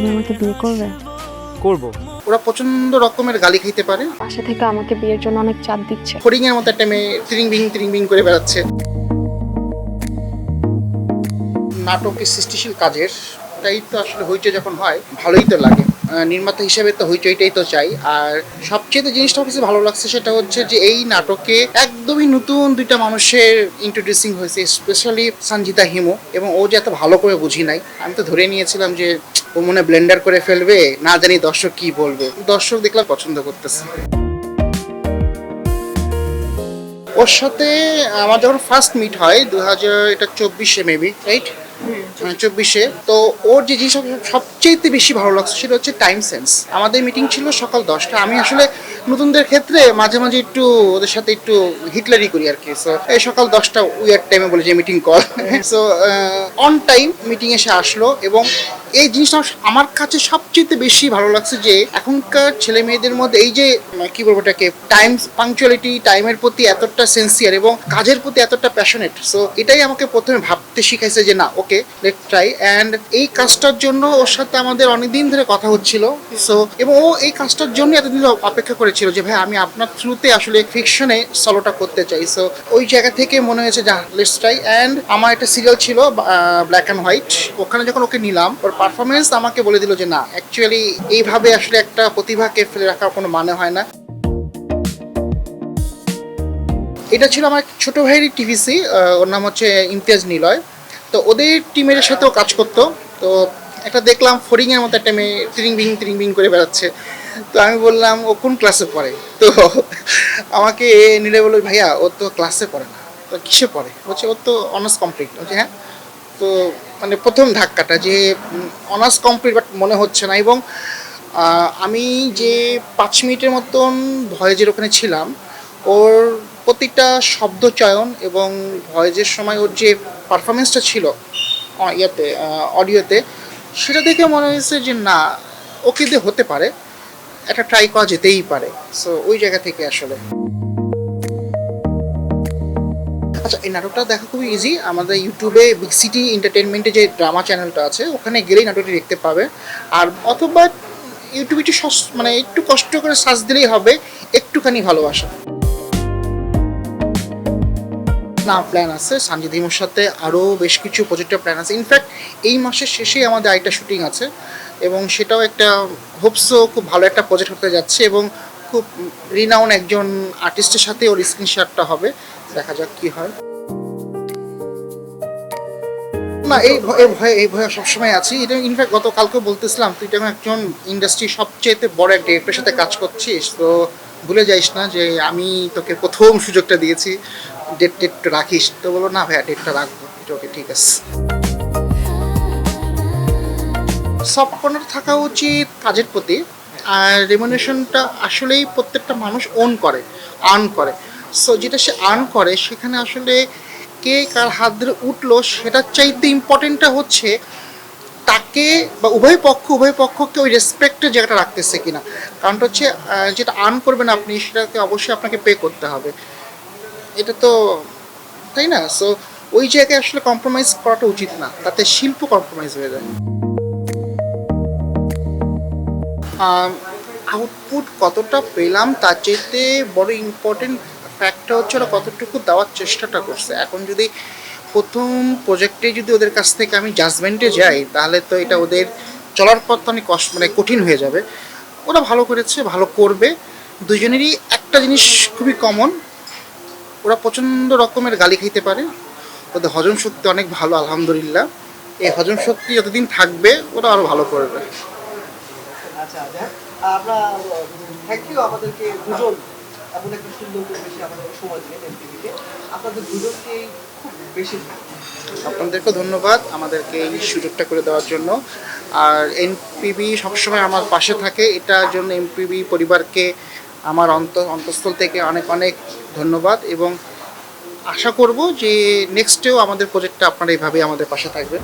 তুমি আমাকে বিয়ে করবে? করব। ওরা প্রচন্ড রকমের গালি খাইতে পারে। বাসা থেকে আমাকে বিয়ের জন্য অনেক চাপ দিচ্ছে। ফড়িং এর মতো একটা মেয়ে তিরিং বিং করে বেড়াচ্ছে। নাটকের সৃষ্টিশীল কাজের তাই তো আসলে হইচই যখন হয় ভালোই তো লাগে। নির্মাতা হিসেবে তো হইচইটাই তো চাই। আর সবচেয়ে জিনিসটা আমার কাছে ভালো লাগছে সেটা হচ্ছে যে এই নাটকে একদমই নতুন দুইটা মানুষের ইন্ট্রোডিউসিং হয়েছে, স্পেশালি সঞ্জিতা হিমু। এবং ও যে এত ভালো করে বুঝি নাই, আমি তো ধরে নিয়েছিলাম যে ও মনে ব্লেন্ডার করে ফেলবে, না জানি দর্শক কি বলবে। দর্শক দেখলাম পছন্দ করতেছে। ওর সাথে আমার যখন ফার্স্ট মিট হয় 2024 মেবি, রাইট? 24 তো ওর যে জিনিস সবচেয়ে বেশি ভালো লাগছে সেটা হচ্ছে টাইম সেন্স। আমাদের মিটিং ছিল সকাল 10টা। আমি আসলে নতুনদের ক্ষেত্রে মাঝে মাঝে একটু ওদের সাথে একটু হিটলারি করি আর কি। সো এই সকাল 10টা উইয়ার টাইমে বলে যে meeting call. So on time meeting এসে আসলো। এবং এই জিনিসটা আমার কাছে সবচেয়ে বেশি ভালো লাগছে যে এখনকার ছেলে মেয়েদের মধ্যে এই যে কি বলবো এটাকে, টাইম পাংচুয়ালিটি, টাইমের প্রতি এতটা সিনসিয়ার এবং কাজের প্রতি এতটা প্যাশনেট। সো এটাই আমাকে প্রথমে ভাবতে শিখাইছে যে না, ওকে লেট ট্রাই। অ্যান্ড এই কাজটার জন্য ওর সাথে আমাদের অনেকদিন ধরে কথা হচ্ছিল। সো এবং ও এই কাজটার জন্য এতদিন অপেক্ষা করেছিল যে ভাই আমি আপনার থ্রুতে আসলে ফিকশনে সলোটা করতে চাই। সো ওই জায়গা থেকে মনে হয়েছে যা লেটস ট্রাই। অ্যান্ড আমার একটা সিরিয়াল ছিল ব্ল্যাক অ্যান্ড হোয়াইট, ওখানে যখন ওকে নিলাম ওর পারফরমেন্স আমাকে বলে দিল যে না, অ্যাকচুয়ালি এইভাবে আসলে একটা প্রতিভাকে ফেলে রাখার কোনো মানে হয় না। এটা ছিল আমার ছোট ভাইয়েরই টিভিসি, ওর নাম হচ্ছে ইমতিয়াজ নিলয়। তো ওদের টিমের সাথেও কাজ করতো। তো একটা দেখলাম ফড়িং এর মতো একটা মেয়ে তিরিং বিং করে বেড়াচ্ছে। তো আমি বললাম ও কোন ক্লাসে পড়ে? তো আমাকে নিলে বললো ভাইয়া ও তো ক্লাসে পড়ে না। তো কিসে পড়ে? বলছে ও তো অনার্স কমপ্লিট। বলছে হ্যাঁ। তো মানে প্রথম ধাক্কাটা যে অনার্স কমপ্লিট বাট মনে হচ্ছে না। এবং আমি যে 5 মিনিটের মতন ভয়েজের ওখানে ছিলাম, ওর প্রতিটা শব্দ চয়ন এবং ভয়েজের সময় ওর যে পারফরমেন্সটা ছিল ইয়াতে অডিওতে, সেটা দেখে মনে হয়েছে যে না, ওকে দিয়ে হতে পারে, একটা ট্রাই করা যেতেই পারে। সো ওই জায়গা থেকে আসলে আচ্ছা, এই নাটকটা দেখা খুবই ইজি। আমাদের ইউটিউবে বিগ সিটি এন্টারটেনমেন্টে যে ড্রামা চ্যানেলটা আছে ওখানে গেলেই নাটকটি দেখতে পাবে। আর অথবা ইউটিউবে একটু মানে একটু কষ্ট করে সার্চ দিলেই হবে একটুখানি ভালোবাসা। না, প্ল্যান আছে সঞ্জিত হিমুর সাথে আরও বেশ কিছু প্রজেক্টের প্ল্যান আছে। ইনফ্যাক্ট এই মাসের শেষেই আমাদের আরেকটা শুটিং আছে এবং সেটাও একটা হোপসো খুব ভালো একটা প্রজেক্ট হতে যাচ্ছে এবং খুব রিনাউন একজন আর্টিস্টের সাথে ওর স্ক্রিন শেয়ারটা হবে। দেখা যাক কি হয়। না, এই ভয়ে সবসময় আছি। এটা ইনফ্যাক্ট গতকালকে বলতেছিলাম তুই যখন একজন ইন্ডাস্ট্রির সবচেয়ে বড় একটা ডিরেক্টরের সাথে কাজ করছিস, তো ভুলে যাইস না যে আমি তোকে প্রথম সুযোগটা দিয়েছি, ডেট রাখিস। তো বলো না ভাইয়া ডেটটা রাখবো। ওকে ঠিক আছে। সফট কর্নার থাকা উচিত কাজের প্রতি। আর রেমুনারেশনটা আসলেই প্রত্যেকটা মানুষ আর্ন করে। সো যেটা সে আর্ন করে সেখানে আসলে কে কার হাত ধরে উঠলো সেটার চাইতে ইম্পর্টেন্টটা হচ্ছে তাকে বা উভয় পক্ষকে ওই রেসপেক্টের জায়গাটা রাখতেছে কিনা। কারণটা হচ্ছে যেটা আর্ন করবেন আপনি সেটাকে অবশ্যই আপনাকে পে করতে হবে, এটা তো তাই না? সো ওই জায়গায় আসলে কম্প্রোমাইজ করাটা উচিত না, তাতে শিল্প কম্প্রোমাইজ হয়ে যায়। আউটপুট কতটা পেলাম তার চাইতে বড় ইম্পর্টেন্ট ফ্যাক্টর হচ্ছে ওরা কতটুকু দেওয়ার চেষ্টাটা করছে। এখন যদি প্রথম প্রজেক্টে যদি ওদের কাছ থেকে আমি জাজমেন্টে যাই তাহলে তো এটা ওদের চলার পথ অনেক মানে কঠিন হয়ে যাবে। ওরা ভালো করেছে, ভালো করবে। দুজনেরই একটা জিনিস খুবই কমন, ওরা প্রচণ্ড রকমের গালি খাইতে পারে। ওদের হজম শক্তি অনেক ভালো আলহামদুলিল্লাহ। এই হজম শক্তি যতদিন থাকবে ওরা আরও ভালো করবে। আচ্ছা আমরা থ্যাংক ইউ আমাদেরকে দুজন এমন একটা সুন্দর পরিবেশে আমাদের সময় দিলেন এনটিভিকে। আপনাদের দুজনকেই খুব বেশি আপনাদেরকেও ধন্যবাদ আমাদেরকে এই সুযোগটা করে দেওয়ার জন্য। আর এনপিবি সবসময় আমার পাশে থাকে, এটার জন্য এনপিবি পরিবারকে আমার অন্তঃস্থল থেকে অনেক অনেক ধন্যবাদ। এবং আশা করব যে নেক্সটেও আমাদের প্রজেক্টটা আপনারা এইভাবেই আমাদের পাশে থাকবেন।